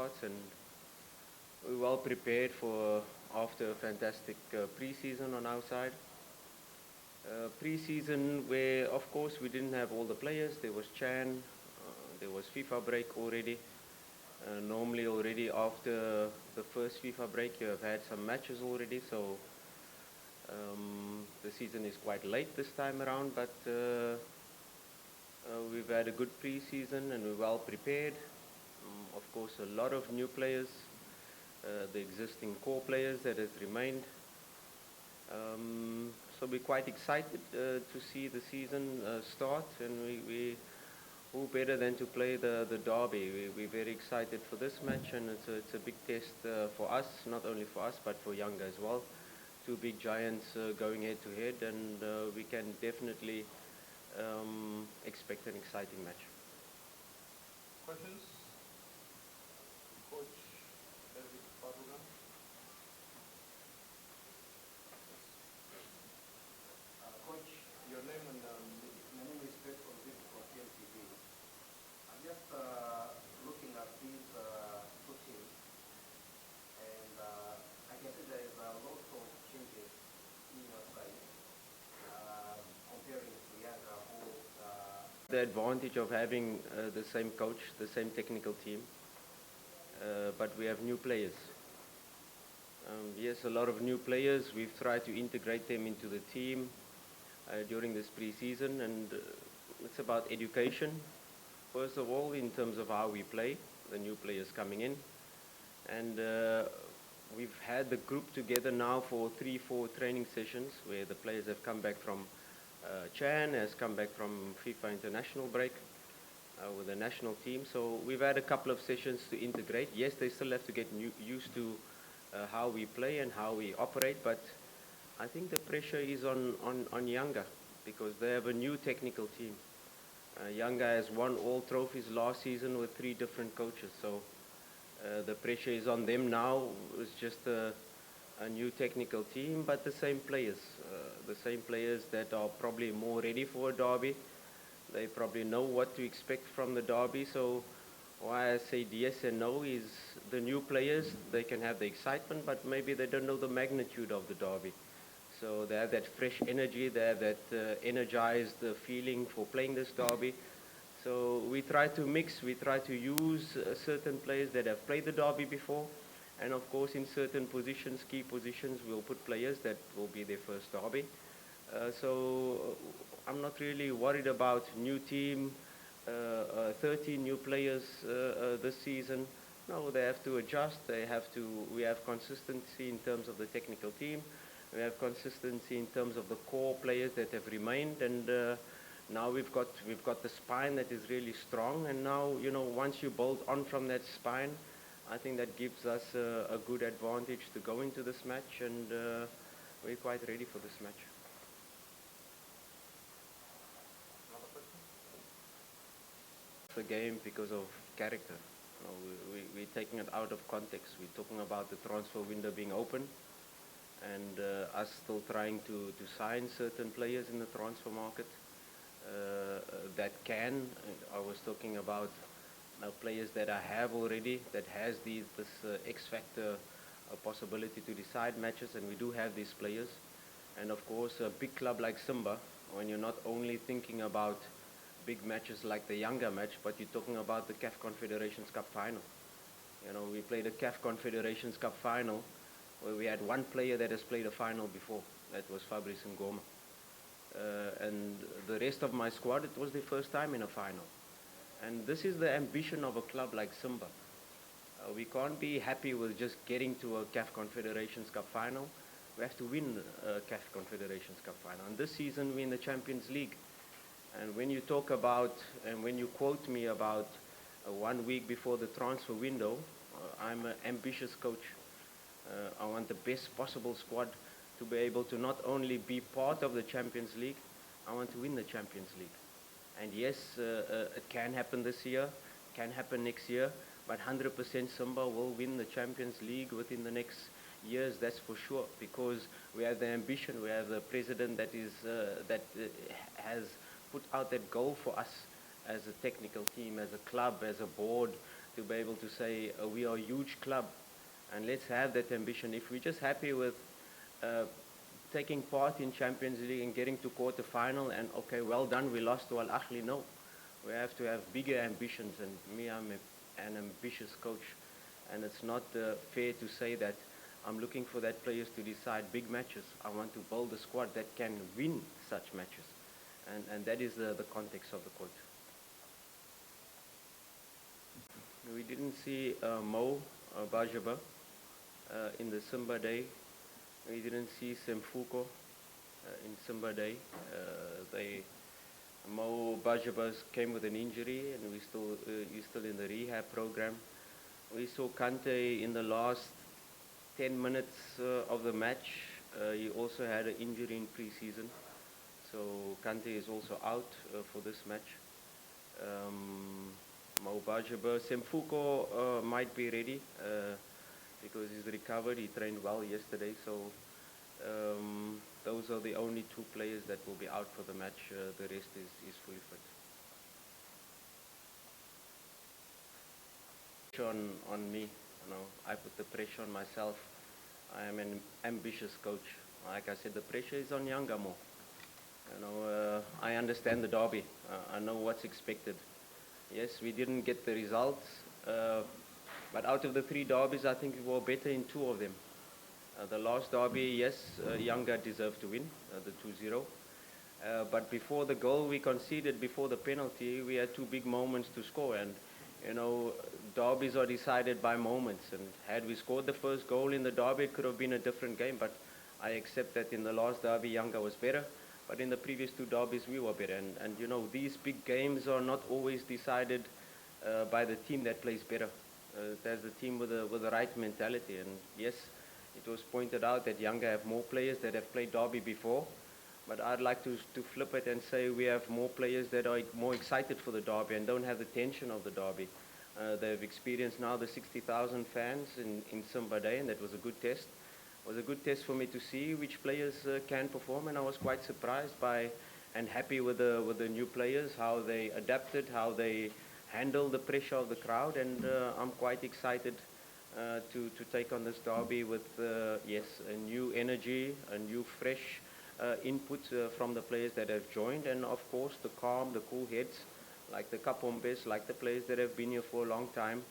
starts, and we're well prepared for after a fantastic pre-season on our side. Pre-season where, of course, we didn't have all the players. There was Chan, there was FIFA break already. Normally, already after the first FIFA break, you have had some matches already, so the season is quite late this time around, but we've had a good pre-season and we're well prepared. Of course, a lot of new players, the existing core players that has remained. So we're quite excited to see the season start, and who better than to play the Derby. We're very excited for this match, and it's a big test for us, not only for us, but for Yanga as well. Two big giants going head to head, and we can definitely expect an exciting match. Questions? Coach David Paduga. Coach, your name and My name is Wetu from TNTV. I'm just looking at these two teams, and I can see there is a lot of changes in your side comparing to Yanga, who The advantage of having the same coach, the same technical team, but we have new players. Yes, a lot of new players. We've tried to integrate them into the team during this pre-season, and it's about education. First of all, in terms of how we play, the new players coming in, and we've had the group together now for 3-4 training sessions where the players have come back from. Chan has come back from FIFA international break with the national team, so we've had a couple of sessions to integrate. Yes, they still have to get used to how we play and how we operate, but I think the pressure is on Yanga because they have a new technical team. Yanga has won all trophies last season with 3 different coaches, so the pressure is on them now. It's just a new technical team, but the same players that are probably more ready for a derby. They probably know what to expect from the derby, so why I say yes and no is the new players, they can have the excitement, but maybe they don't know the magnitude of the derby. So they have that fresh energy, they have that energized feeling for playing this derby. So we try to mix, we try to use certain players that have played the derby before, and of course in certain positions, key positions, we'll put players that will be their first derby. So I'm not really worried about new team, 13 new players this season. No, they have to adjust. We have consistency in terms of the technical team. We have consistency in terms of the core players that have remained, and now we've got the spine that is really strong. And now, once you build on from that spine, I think that gives us a good advantage to go into this match, and we're quite ready for this match. The game because of character. We're taking it out of context. We're talking about the transfer window being open, and us still trying to sign certain players in the transfer market that can. I was talking about players that I have already that has this X factor possibility to decide matches, and we do have these players. And of course, a big club like Simba, when you're not only thinking about big matches like the Yanga match, but you're talking about the CAF Confederations Cup final. We played a CAF Confederations Cup final where we had one player that has played a final before. That was Fabrice Ngoma. And the rest of my squad, it was their first time in a final. And this is the ambition of a club like Simba. We can't be happy with just getting to a CAF Confederations Cup final. We have to win a CAF Confederations Cup final. And this season, we're in the Champions League. And when you talk about, and when you quote me about 1 week before the transfer window, I'm an ambitious coach. I want the best possible squad to be able to not only be part of the Champions League, I want to win the Champions League. And yes, it can happen this year, can happen next year, but 100% Simba will win the Champions League within the next years, that's for sure, because we have the ambition, we have the president that has put out that goal for us as a technical team, as a club, as a board, to be able to say we are a huge club, and let's have that ambition. If we're just happy with taking part in Champions League and getting to quarter final and okay, well done, we lost to Al Ahly, no. We have to have bigger ambitions, and me, I'm an ambitious coach, and it's not fair to say that I'm looking for that players to decide big matches. I want to build a squad that can win such matches, and that is the context of the quote. We didn't see Mo Bajaba in the Simba Day. We didn't see Semfuko in Simba Day. Mo Bajaba came with an injury, and he's still in the rehab program. We saw Kante in the last 10 minutes of the match. He also had an injury in pre-season, so Kante is also out for this match. Mo Bajaba, Semfuko might be ready because he's recovered. He trained well yesterday, so those are the only two players that will be out for the match. The rest is fully fit. On me, I put the pressure on myself. I am an ambitious coach. Like I said, the pressure is on Yanga more. I understand the derby. I know what's expected. Yes, we didn't get the results, but out of the 3 derbies, I think we were better in 2 of them. The last derby, yes, Yanga deserved to win, the 2-0. But before the goal we conceded, before the penalty, we had 2 big moments to score. And, derbies are decided by moments. And had we scored the first goal in the derby, it could have been a different game. But I accept that in the last derby, Yanga was better. But in the previous 2 derbies, we were better. And these big games are not always decided by the team that plays better. There's the team with the right mentality. And yes, it was pointed out that Yanga have more players that have played derby before. But I'd like to flip it and say we have more players that are more excited for the derby and don't have the tension of the derby. They've experienced now the 60,000 fans in Simba Day, and that was a good test. It was a good test for me to see which players can perform, and I was quite surprised by and happy with the new players, how they adapted, how they handle the pressure of the crowd, and I'm quite excited to take on this derby with, yes, a new energy, a new fresh input from the players that have joined, and of course the calm, the cool heads, like the Kapombes, like the players that have been here for a long time,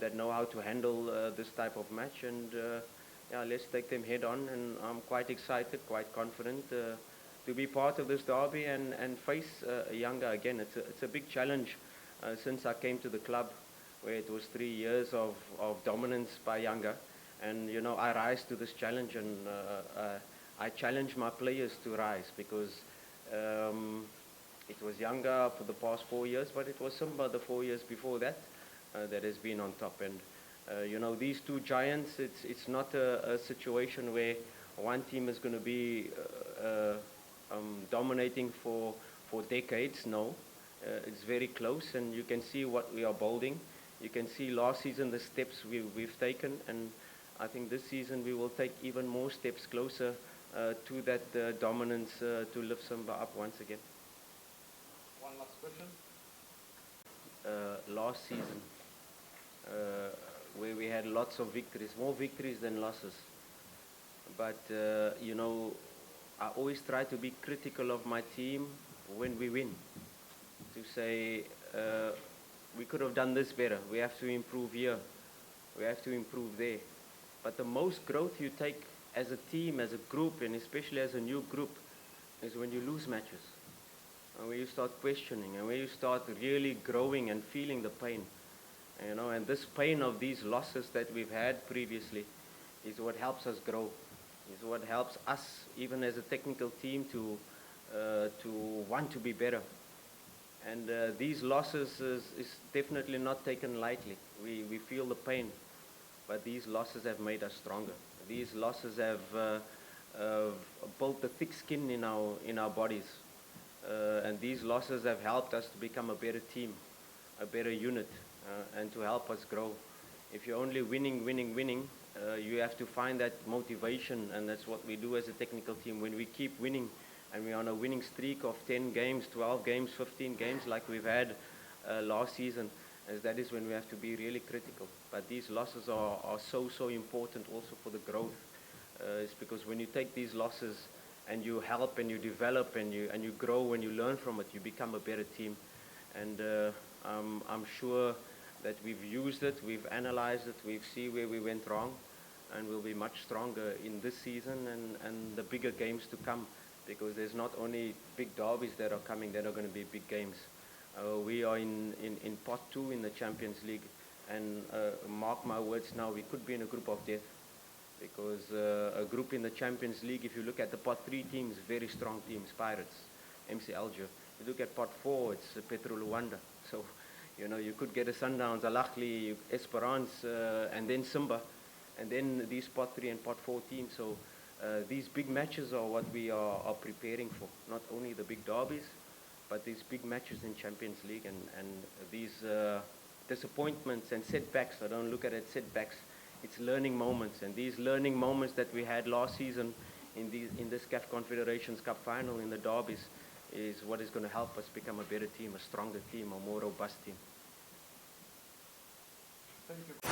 that know how to handle this type of match, and yeah, let's take them head on, and I'm quite excited, quite confident to be part of this derby and face Yanga again. It's a big challenge since I came to the club, where it was 3 years of dominance by Yanga, and I rise to this challenge, and I challenge my players to rise, because it was Yanga for the past 4 years, but it was Simba the 4 years before that that has been on top. And these 2 giants, it's not a situation where one team is going to be dominating for decades. No, it's very close, and you can see what we are building. You can see last season the steps we've taken, and I think this season we will take even more steps closer to that dominance to lift Simba up once again. One last question. Last season, where we had lots of victories, more victories than losses. But, I always try to be critical of my team when we win, to say we could have done this better. We have to improve here. We have to improve there. But the most growth you take as a team, as a group, and especially as a new group, is when you lose matches. And when you start questioning, and when you start really growing and feeling the pain. And this pain of these losses that we've had previously is what helps us grow. Is what helps us, even as a technical team, to want to be better. And these losses is definitely not taken lightly. We feel the pain, but these losses have made us stronger. These losses have built the thick skin in our bodies, and these losses have helped us to become a better team, a better unit, and to help us grow. If you're only winning, you have to find that motivation, and that's what we do as a technical team. When we keep winning, and we're on a winning streak of 10 games, 12 games, 15 games, like we've had last season, as that is when we have to be really critical. But these losses are so important also for the growth. It's because when you take these losses and you help and you develop and you grow and you learn from it, you become a better team. And I'm sure that we've used it, we've analyzed it, we've seen where we went wrong, and we'll be much stronger in this season and the bigger games to come, because there's not only big derbies that are coming, that are going to be big games. We are in pot 2 in the Champions League, and mark my words now, we could be in a group of death, because a group in the Champions League, if you look at the pot 3 teams, very strong teams, Pirates, MC Alger. You look at pot 4, it's Petro Luanda. So, you know, you could get a Sundowns, Al-Ahly, Esperance, and then Simba, and then these pot 3 and pot 4 teams. So these big matches are what we are preparing for, not only the big derbies, but these big matches in Champions League, and these disappointments and setbacks. I don't look at it setbacks. It's learning moments, and these learning moments that we had last season in this CAF Confederations Cup final, in the derbies, is what is going to help us become a better team, a stronger team, a more robust team. Thank you.